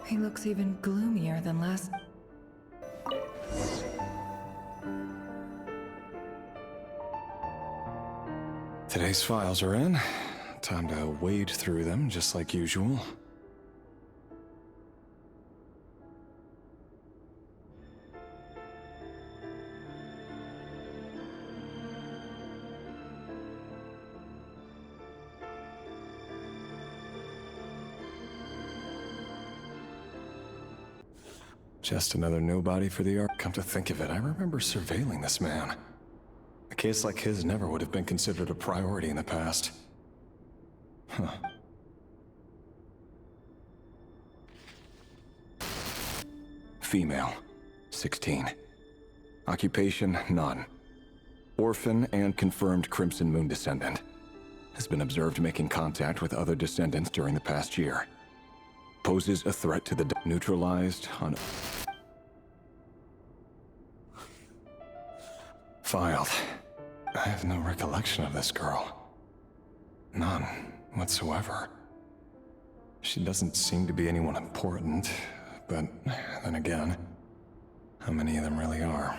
He looks even gloomier than last. Today's files are in. Time to wade through them just like usual. Just another nobody for the art. Come to think of it, I remember surveilling this man. A case like his never would have been considered a priority in the past. Huh. Female, 16. Occupation, none. Orphan and confirmed Crimson Moon descendant. Has been observed making contact with other descendants during the past year. Poses a threat to the neutralized on... Filed. I have no recollection of this girl. None whatsoever. She doesn't seem to be anyone important, but then again, how many of them really are?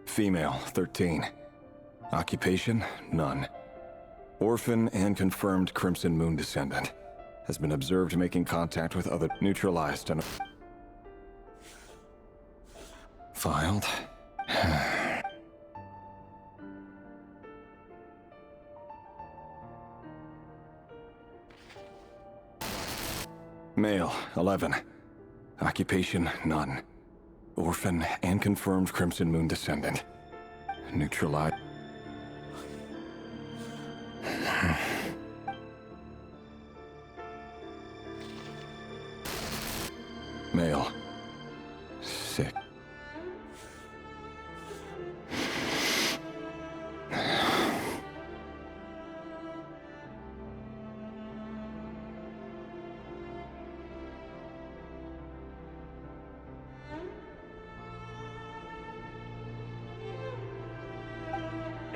Female, 13. Occupation, none. Orphan and confirmed Crimson Moon descendant. Has been observed making contact with other neutralized and... Filed. Male, 11. Occupation, none. Orphan and confirmed Crimson Moon descendant. Neutralized. Male. 6.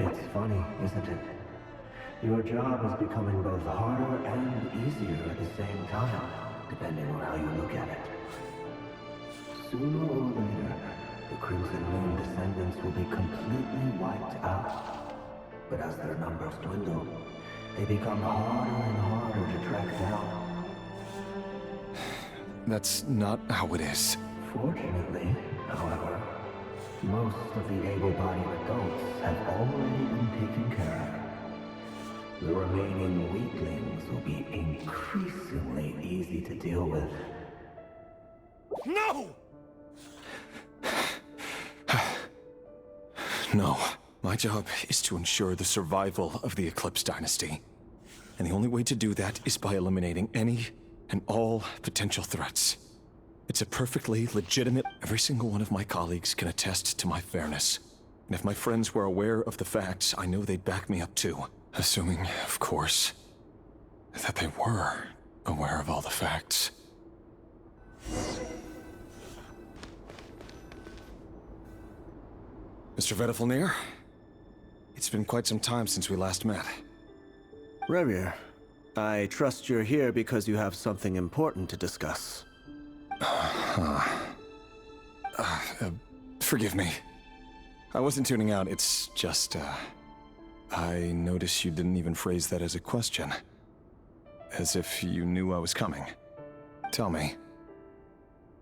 It's funny, isn't it? Your job is becoming both harder and easier at the same time, depending on how you look at it. Sooner or later, the Crimson Moon descendants will be completely wiped out. But as their numbers dwindle, they become harder and harder to track down. That's not how it is. Fortunately, however, most of the able-bodied adults have already been taken care of. The remaining weaklings will be increasingly easy to deal with. No! No. My job is to ensure the survival of the Eclipse Dynasty. And the only way to do that is by eliminating any and all potential threats. It's a perfectly legitimate... Every single one of my colleagues can attest to my fairness. And if my friends were aware of the facts, I know they'd back me up too. Assuming, of course, that they were aware of all the facts. Mr. Vedifalnir? It's been quite some time since we last met. Rerir, I trust you're here because you have something important to discuss. Forgive me. I wasn't tuning out, it's just, I noticed you didn't even phrase that as a question. As if you knew I was coming. Tell me,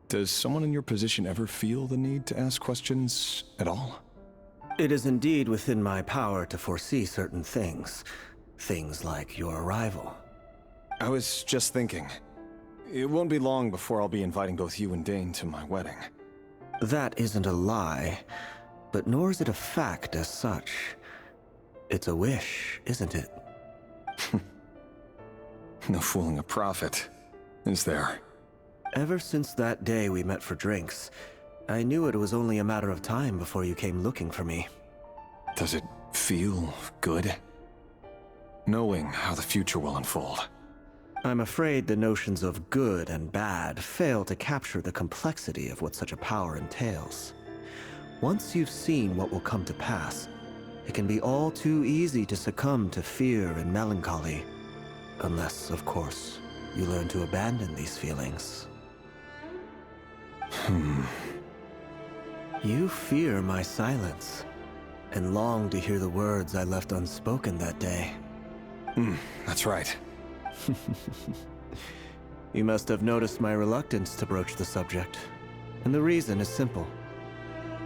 does someone in your position ever feel the need to ask questions at all? It is indeed within my power to foresee certain things. Things like your arrival. I was just thinking. It won't be long before I'll be inviting both you and Dane to my wedding. That isn't a lie, but nor is it a fact as such. It's a wish, isn't it? No fooling a prophet, is there? Ever since that day we met for drinks, I knew it was only a matter of time before you came looking for me. Does it feel good? Knowing how the future will unfold. I'm afraid the notions of good and bad fail to capture the complexity of what such a power entails. Once you've seen what will come to pass, it can be all too easy to succumb to fear and melancholy. Unless, of course, you learn to abandon these feelings. You fear my silence, and long to hear the words I left unspoken that day. That's right. You must have noticed my reluctance to broach the subject, and the reason is simple.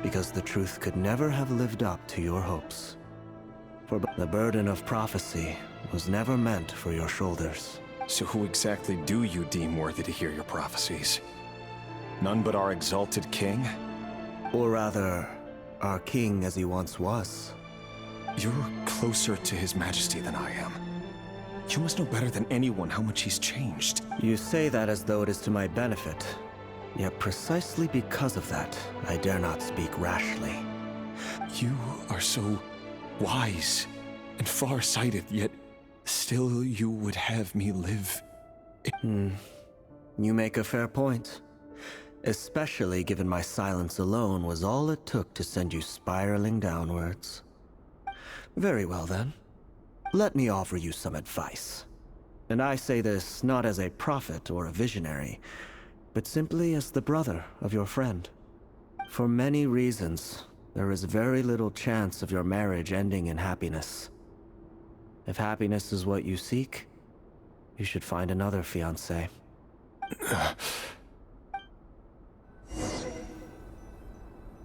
Because the truth could never have lived up to your hopes. For the burden of prophecy was never meant for your shoulders. So who exactly do you deem worthy to hear your prophecies? None but our exalted king? Or rather, our king as he once was. You're closer to his majesty than I am. You must know better than anyone how much he's changed. You say that as though it is to my benefit. Yet precisely because of that, I dare not speak rashly. You are so wise and far-sighted, yet still you would have me live. You make a fair point. Especially given my silence alone was all it took to send you spiraling downwards. Very well then. Let me offer you some advice. And I say this not as a prophet or a visionary, but simply as the brother of your friend. For many reasons, there is very little chance of your marriage ending in happiness. If happiness is what you seek, you should find another fiancé.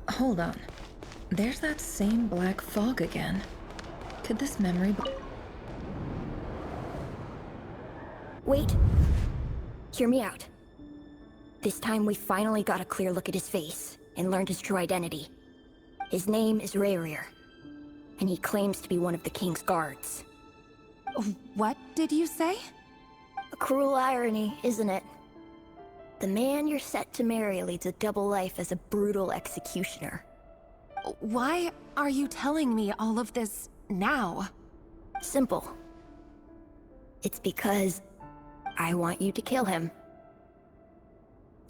Hold on. There's that same black fog again. Could this memory be... Wait. Hear me out. This time we finally got a clear look at his face and learned his true identity. His name is Rerir, and he claims to be one of the king's guards. What did you say? A cruel irony, isn't it? The man you're set to marry leads a double life as a brutal executioner. Why are you telling me all of this now? Simple. It's because I want you to kill him.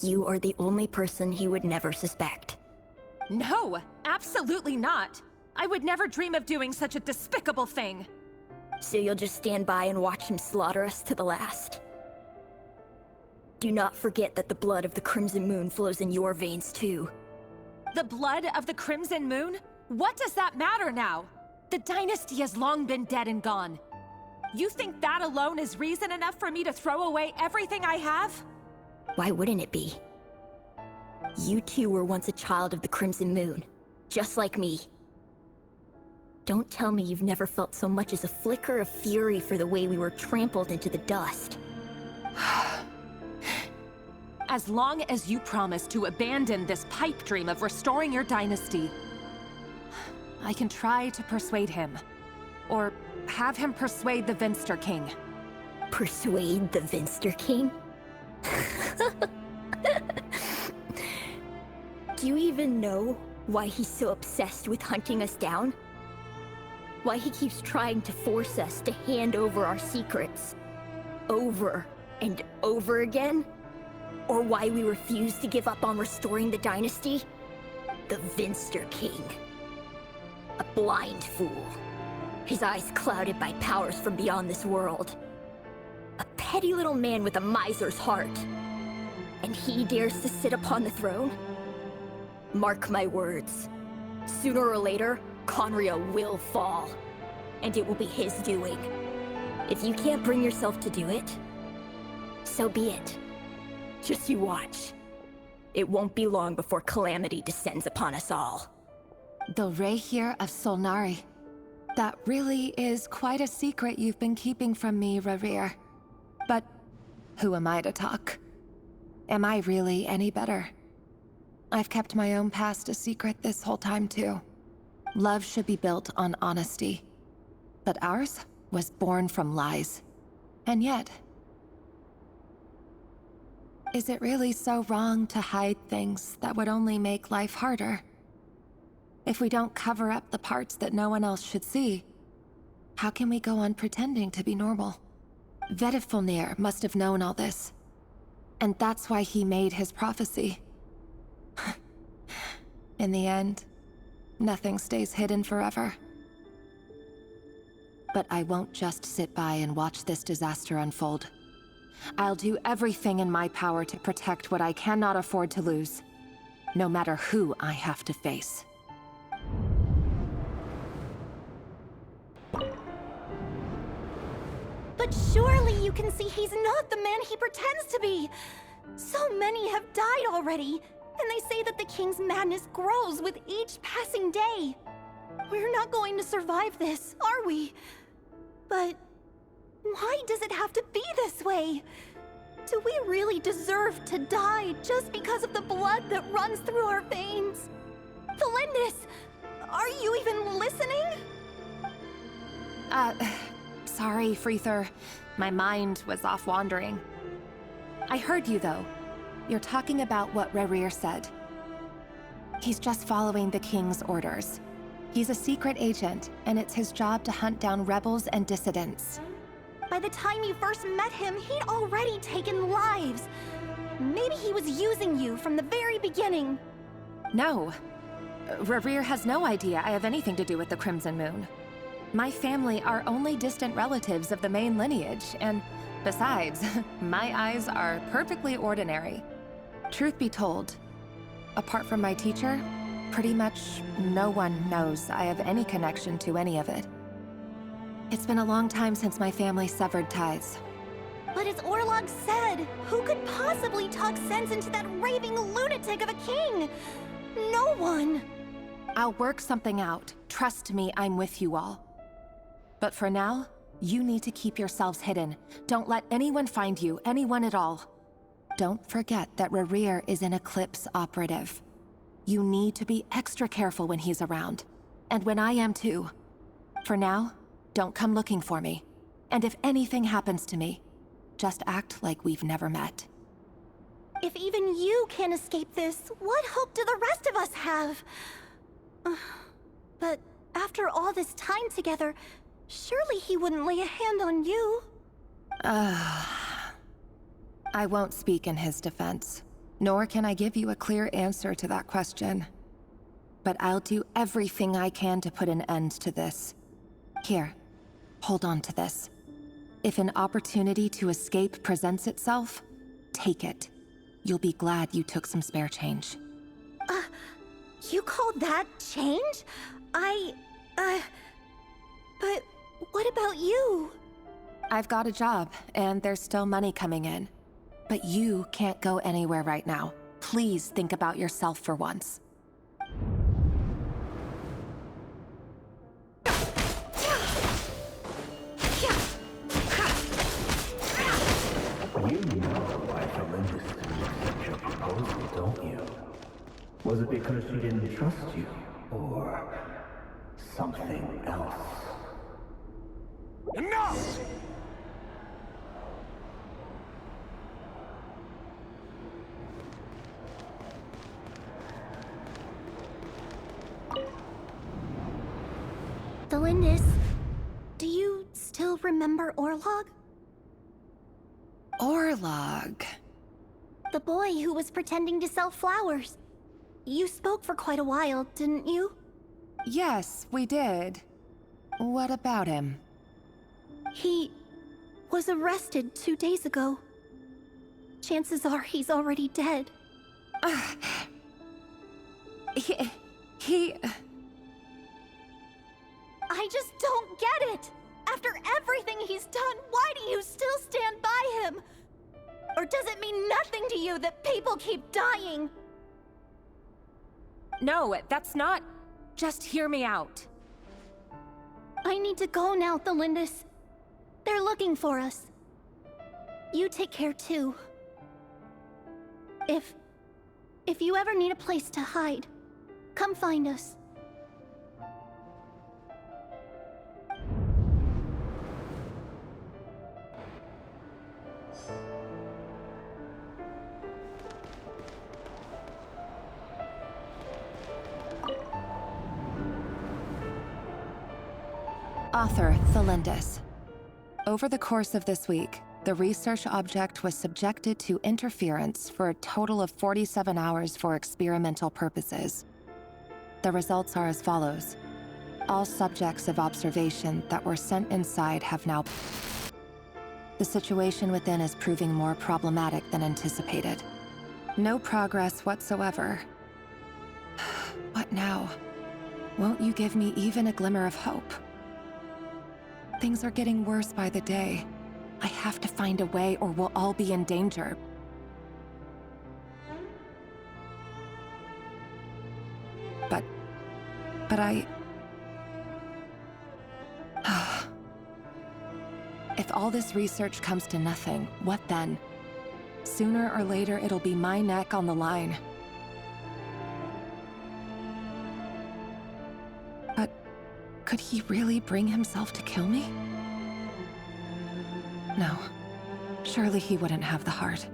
You are the only person he would never suspect. No, absolutely not. I would never dream of doing such a despicable thing. So you'll just stand by and watch him slaughter us to the last. Do not forget that the blood of the Crimson Moon flows in your veins too. The blood of the Crimson Moon? What does that matter now? The dynasty has long been dead and gone. You think that alone is reason enough for me to throw away everything I have? Why wouldn't it be? You two were once a child of the Crimson Moon, just like me. Don't tell me you've never felt so much as a flicker of fury for the way we were trampled into the dust. As long as you promise to abandon this pipe dream of restoring your dynasty, I can try to persuade him. Or have him persuade the Vinster King. Persuade the Vinster King? Do you even know why he's so obsessed with hunting us down? Why he keeps trying to force us to hand over our secrets over and over again? Or why we refuse to give up on restoring the dynasty? The Vinster King. A blind fool. His eyes clouded by powers from beyond this world. A petty little man with a miser's heart. And he dares to sit upon the throne? Mark my words. Sooner or later, Conria will fall. And it will be his doing. If you can't bring yourself to do it, so be it. Just you watch. It won't be long before calamity descends upon us all. The Rerir of Solnari. That really is quite a secret you've been keeping from me, Rerir. But who am I to talk? Am I really any better? I've kept my own past a secret this whole time too. Love should be built on honesty. But ours was born from lies. And yet... is it really so wrong to hide things that would only make life harder? If we don't cover up the parts that no one else should see, how can we go on pretending to be normal? Vedifulnir must have known all this. And that's why he made his prophecy. In the end, nothing stays hidden forever. But I won't just sit by and watch this disaster unfold. I'll do everything in my power to protect what I cannot afford to lose, no matter who I have to face. But surely you can see he's not the man he pretends to be! So many have died already, and they say that the king's madness grows with each passing day. We're not going to survive this, are we? But why does it have to be this way? Do we really deserve to die just because of the blood that runs through our veins? Felindis, are you even listening? Sorry, Freether. My mind was off wandering. I heard you, though. You're talking about what Rerir said. He's just following the king's orders. He's a secret agent, and it's his job to hunt down rebels and dissidents. By the time you first met him, he'd already taken lives. Maybe he was using you from the very beginning. No. Rerir has no idea I have anything to do with the Crimson Moon. My family are only distant relatives of the main lineage, and besides, my eyes are perfectly ordinary. Truth be told, apart from my teacher, pretty much no one knows I have any connection to any of it. It's been a long time since my family severed ties. But as Orlog said, who could possibly talk sense into that raving lunatic of a king? No one! I'll work something out. Trust me, I'm with you all. But for now, you need to keep yourselves hidden. Don't let anyone find you, anyone at all. Don't forget that Rerir is an Eclipse operative. You need to be extra careful when he's around. And when I am too. For now, don't come looking for me. And if anything happens to me, just act like we've never met. If even you can't escape this, what hope do the rest of us have? But after all this time together, surely he wouldn't lay a hand on you. I won't speak in his defense, nor can I give you a clear answer to that question. But I'll do everything I can to put an end to this. Here, hold on to this. If an opportunity to escape presents itself, take it. You'll be glad you took some spare change. You call that change? But what about you? I've got a job, and there's still money coming in. But you can't go anywhere right now. Please think about yourself for once. You know why Felindis didn't accept your proposal, don't you? Was it because she didn't trust you? Or something else? Enough! Felindis, do you still remember Orlog? Orlog. The boy who was pretending to sell flowers. You spoke for quite a while, didn't you? Yes, we did. What about him? He was arrested 2 days ago. Chances are he's already dead. He... I just don't get it! After everything he's done, why do you still stand by him? Or does it mean nothing to you that people keep dying? No, that's not... Just hear me out. I need to go now, Felindis. They're looking for us. You take care too. If you ever need a place to hide, come find us. Author Felindis. Over the course of this week, the research object was subjected to interference for a total of 47 hours for experimental purposes. The results are as follows. All subjects of observation that were sent inside have now... The situation within is proving more problematic than anticipated. No progress whatsoever. What now? Won't you give me even a glimmer of hope? Things are getting worse by the day. I have to find a way or we'll all be in danger. But I... If all this research comes to nothing, what then? Sooner or later, it'll be my neck on the line. But could he really bring himself to kill me? No. Surely he wouldn't have the heart.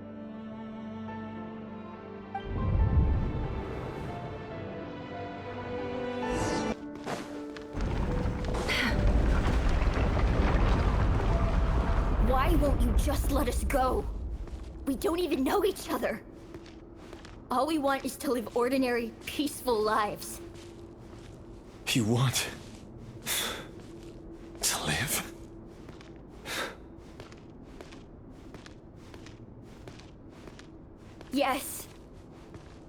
Why won't you just let us go? We don't even know each other. All we want is to live ordinary, peaceful lives. You want to live? Yes.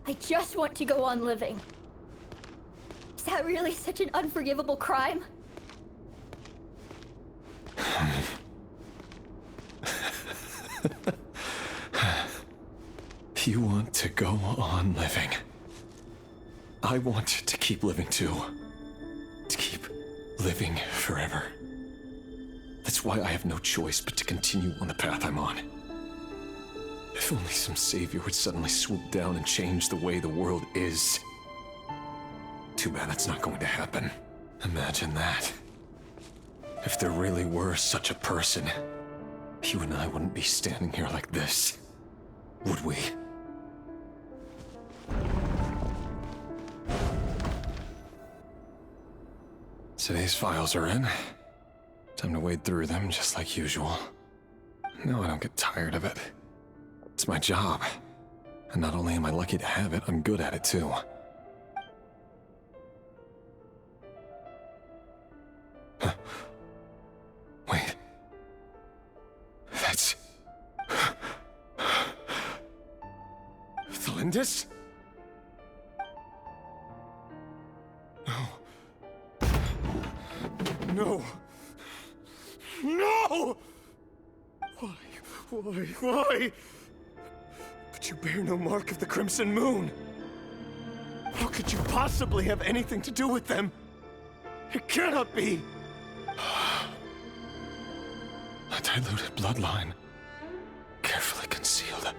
I just want to go on living. Is that really such an unforgivable crime? You want to go on living. I want to keep living too. To keep living forever. That's why I have no choice but to continue on the path I'm on. If only some savior would suddenly swoop down and change the way the world is. Too bad that's not going to happen. Imagine that. If there really were such a person, you and I wouldn't be standing here like this, would we? Today's files are in. Time to wade through them just like usual. No, I don't get tired of it. It's my job. And not only am I lucky to have it, I'm good at it too. Huh. Wait. That's... Thalindis? No. No! Why? But you bear no mark of the Crimson Moon. How could you possibly have anything to do with them? It cannot be! A diluted bloodline. Carefully concealed.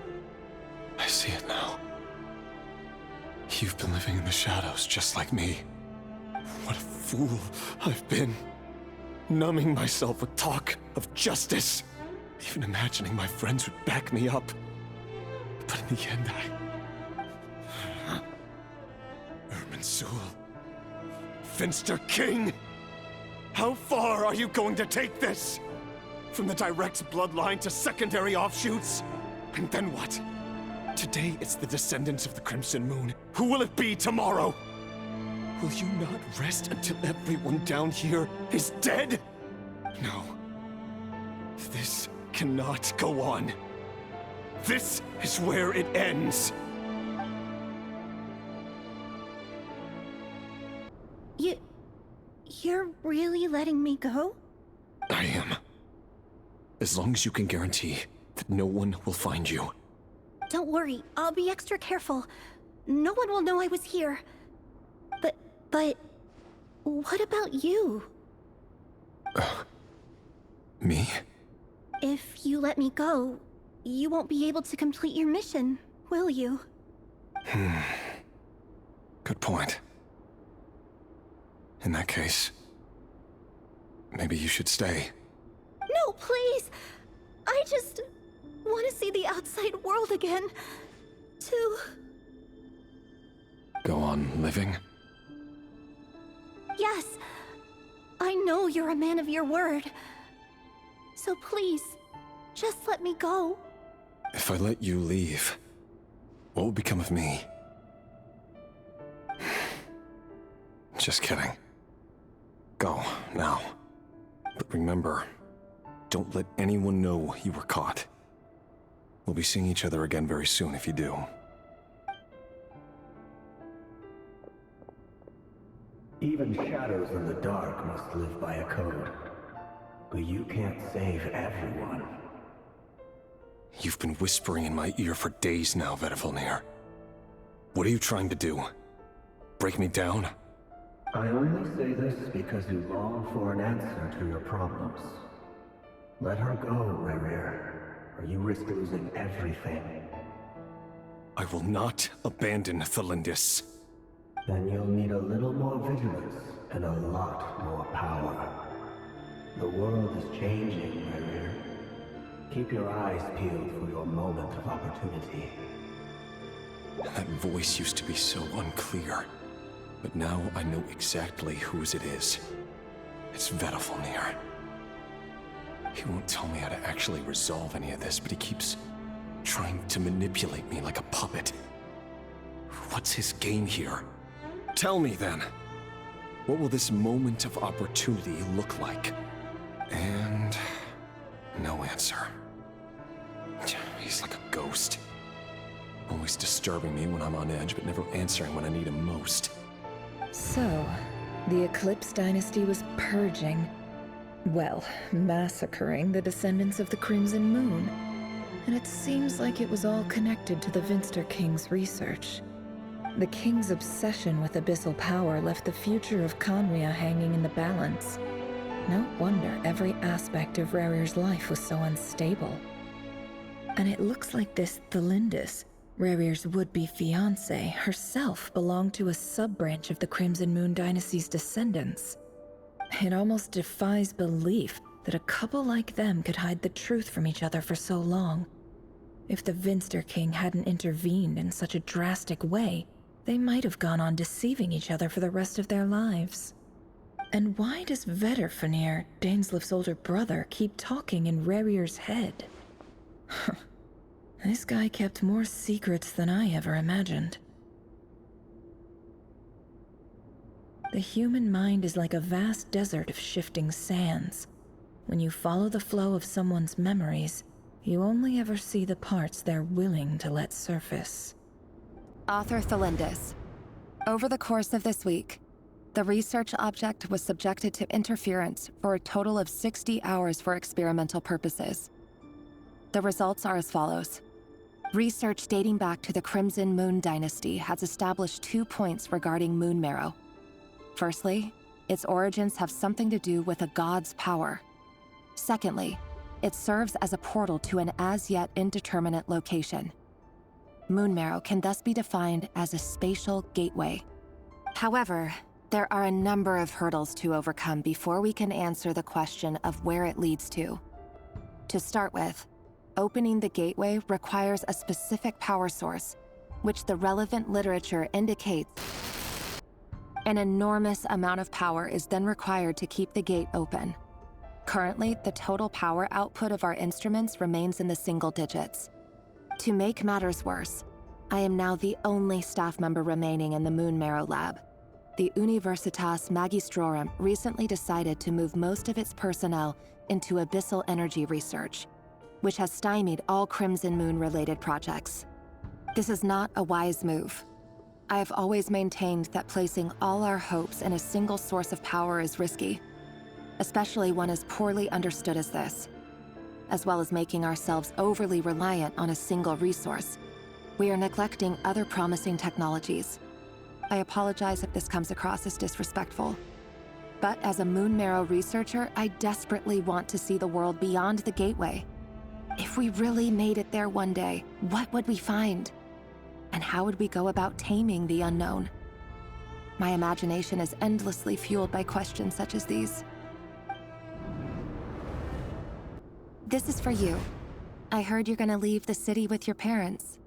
I see it now. You've been living in the shadows just like me. What a fool I've been. Numbing myself with talk of justice. Even imagining my friends would back me up. But in the end, Irminsul. Finster King! How far are you going to take this? From the direct bloodline to secondary offshoots? And then what? Today it's the descendants of the Crimson Moon. Who will it be tomorrow? Will you not rest until everyone down here is dead? No. This cannot go on. This is where it ends. You're really letting me go? I am. As long as you can guarantee that no one will find you. Don't worry, I'll be extra careful. No one will know I was here. But... what about you? Me? If you let me go, you won't be able to complete your mission, will you? Good point. In that case, maybe you should stay. No, please! I just want to see the outside world again. To... Go on living? Yes. I know you're a man of your word. So please, just let me go. If I let you leave, what will become of me? Just kidding. Go, now. But remember, don't let anyone know you were caught. We'll be seeing each other again very soon if you do. Even shadows in the dark must live by a code. But you can't save everyone. You've been whispering in my ear for days now, Vetifilnir. What are you trying to do? Break me down? I only say this because you long for an answer to your problems. Let her go, Rerir, or you risk losing everything. I will not abandon Thelindis. Then you'll need a little more vigilance and a lot more power. The world is changing, Rerir. Keep your eyes peeled for your moment of opportunity. That voice used to be so unclear, but now I know exactly whose it is. It's Vetifilnir. He won't tell me how to actually resolve any of this, but he keeps trying to manipulate me like a puppet. What's his game here? Tell me then. What will this moment of opportunity look like? And no answer. He's like a ghost. Always disturbing me when I'm on edge, but never answering when I need him most. So, the Eclipse Dynasty was purging, well, massacring the descendants of the Crimson Moon. And it seems like it was all connected to the Vinster King's research. The King's obsession with abyssal power left the future of Khaenri'ah hanging in the balance. No wonder every aspect of Rerir's life was so unstable. And it looks like this Thelindis, Rerir's would-be fiancée, herself belonged to a sub-branch of the Crimson Moon Dynasty's descendants. It almost defies belief that a couple like them could hide the truth from each other for so long. If the Vinster King hadn't intervened in such a drastic way, they might have gone on deceiving each other for the rest of their lives. And why does Vetifilnir, Dainslif's older brother, keep talking in Rerir's head? This guy kept more secrets than I ever imagined. The human mind is like a vast desert of shifting sands. When you follow the flow of someone's memories, you only ever see the parts they're willing to let surface. Author Thelindis. Over the course of this week, the research object was subjected to interference for a total of 60 hours for experimental purposes. The results are as follows. Research dating back to the Crimson Moon Dynasty has established 2 points regarding moon marrow. Firstly, its origins have something to do with a god's power. Secondly, it serves as a portal to an as-yet indeterminate location. Moon marrow can thus be defined as a spatial gateway. However, there are a number of hurdles to overcome before we can answer the question of where it leads to. To start with, opening the gateway requires a specific power source, which the relevant literature indicates. An enormous amount of power is then required to keep the gate open. Currently, the total power output of our instruments remains in the single digits. To make matters worse, I am now the only staff member remaining in the Moon Marrow lab. The Universitas Magistrorum recently decided to move most of its personnel into abyssal energy research, which has stymied all Crimson Moon-related projects. This is not a wise move. I have always maintained that placing all our hopes in a single source of power is risky, especially one as poorly understood as this. As well as making ourselves overly reliant on a single resource, we are neglecting other promising technologies. I apologize if this comes across as disrespectful. But as a Moon Marrow researcher, I desperately want to see the world beyond the gateway. If we really made it there one day, what would we find? And how would we go about taming the unknown? My imagination is endlessly fueled by questions such as these. This is for you. I heard you're gonna leave the city with your parents.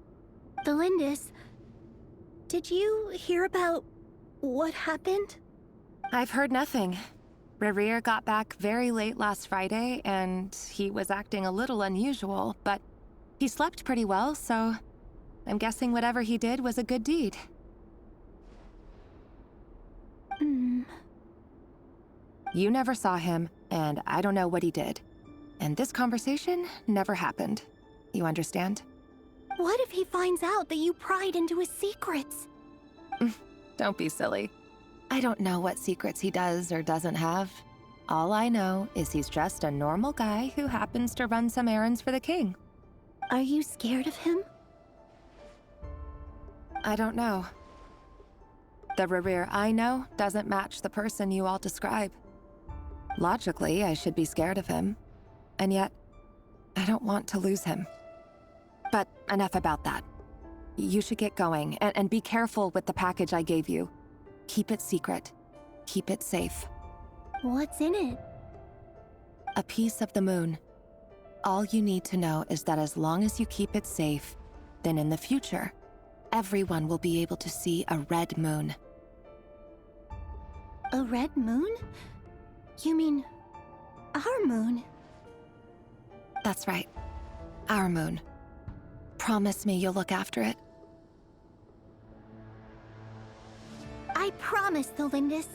Thelindis, did you hear about what happened? I've heard nothing. Rerir got back very late last Friday, and he was acting a little unusual, but he slept pretty well, so I'm guessing whatever he did was a good deed. You never saw him, and I don't know what he did. And this conversation never happened. You understand? What if he finds out that you pried into his secrets? Don't be silly. I don't know what secrets he does or doesn't have. All I know is he's just a normal guy who happens to run some errands for the king. Are you scared of him? I don't know. The Rerir I know doesn't match the person you all describe. Logically, I should be scared of him. And yet, I don't want to lose him. But enough about that. You should get going, and be careful with the package I gave you. Keep it secret. Keep it safe. What's in it? A piece of the moon. All you need to know is that as long as you keep it safe, then in the future, everyone will be able to see a red moon. A red moon? You mean our moon? That's right. Our moon. Promise me you'll look after it. I promise, Thelindis.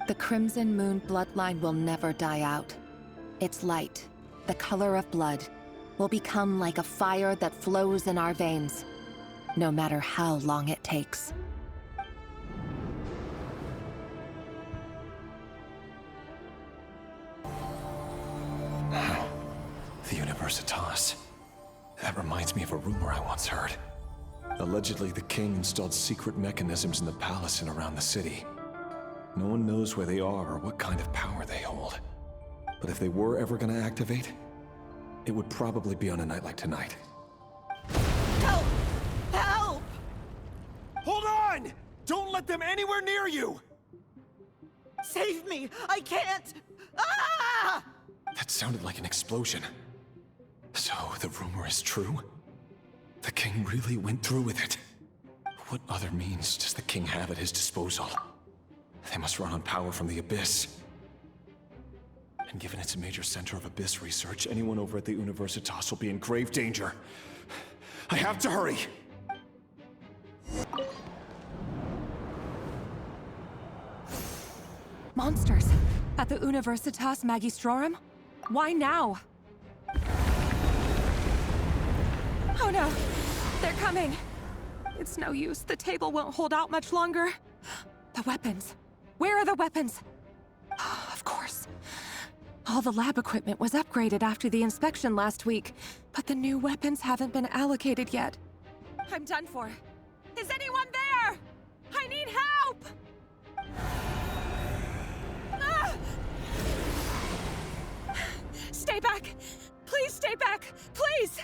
The Crimson Moon bloodline will never die out. Its light, the color of blood, will become like a fire that flows in our veins, no matter how long it takes. The Universitas. That reminds me of a rumor I once heard. Allegedly, the king installed secret mechanisms in the palace and around the city. No one knows where they are or what kind of power they hold. But if they were ever gonna activate, it would probably be on a night like tonight. Help! Help! Hold on! Don't let them anywhere near you! Save me! I can't! Ah! That sounded like an explosion. So, the rumor is true? The king really went through with it. What other means does the king have at his disposal? They must run on power from the Abyss. And given it's a major center of Abyss research, anyone over at the Universitas will be in grave danger. I have to hurry! Monsters! At the Universitas Magistrorum? Why now? Oh no! They're coming! It's no use. The table won't hold out much longer. The weapons. Where are the weapons? Of course. All the lab equipment was upgraded after the inspection last week, but the new weapons haven't been allocated yet. I'm done for. Is anyone there? I need help! Ah! Stay back! Please stay back! Please!